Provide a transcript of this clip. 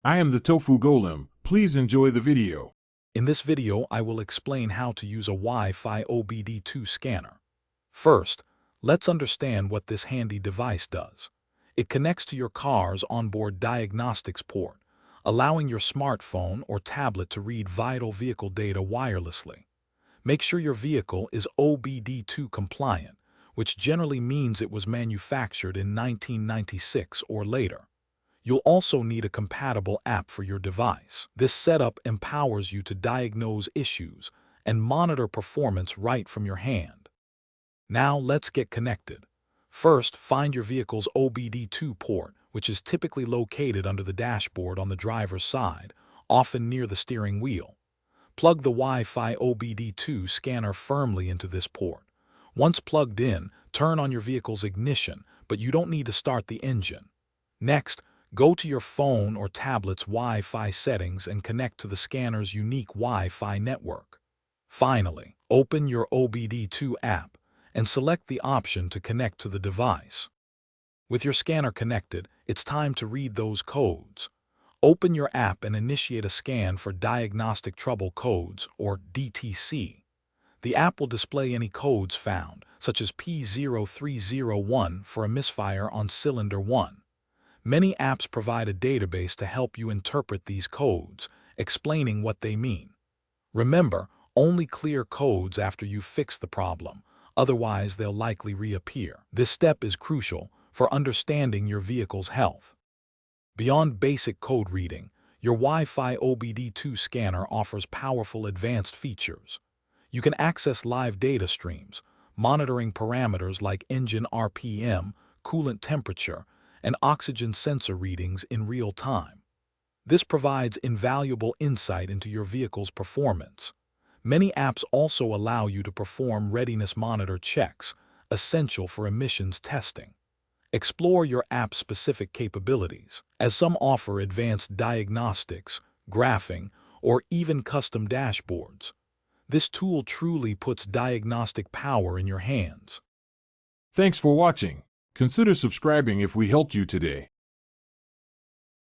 I am the Tofu Golem. Please enjoy the video. In this video, I will explain how to use a Wi-Fi OBD2 scanner. First, let's understand what this handy device does. It connects to your car's onboard diagnostics port, allowing your smartphone or tablet to read vital vehicle data wirelessly. Make sure your vehicle is OBD2 compliant, which generally means it was manufactured in 1996 or later. You'll also need a compatible app for your device. This setup empowers you to diagnose issues and monitor performance right from your hand. Now let's get connected. First, find your vehicle's OBD2 port, which is typically located under the dashboard on the driver's side, often near the steering wheel. Plug the Wi-Fi OBD2 scanner firmly into this port. Once plugged in, turn on your vehicle's ignition, but you don't need to start the engine. Next, go to your phone or tablet's Wi-Fi settings and connect to the scanner's unique Wi-Fi network. Finally, open your OBD2 app and select the option to connect to the device. With your scanner connected, it's time to read those codes. Open your app and initiate a scan for Diagnostic Trouble Codes, or DTC. The app will display any codes found, such as P0301 for a misfire on cylinder 1. Many apps provide a database to help you interpret these codes, explaining what they mean. Remember, only clear codes after you fix the problem, otherwise they'll likely reappear. This step is crucial for understanding your vehicle's health. Beyond basic code reading, your Wi-Fi OBD2 scanner offers powerful advanced features. You can access live data streams, monitoring parameters like engine RPM, coolant temperature, and oxygen sensor readings in real time. This provides invaluable insight into your vehicle's performance. Many apps also allow you to perform readiness monitor checks, essential for emissions testing. Explore your app's specific capabilities, as some offer advanced diagnostics, graphing, or even custom dashboards. This tool truly puts diagnostic power in your hands. Thanks for watching. Consider subscribing if we helped you today.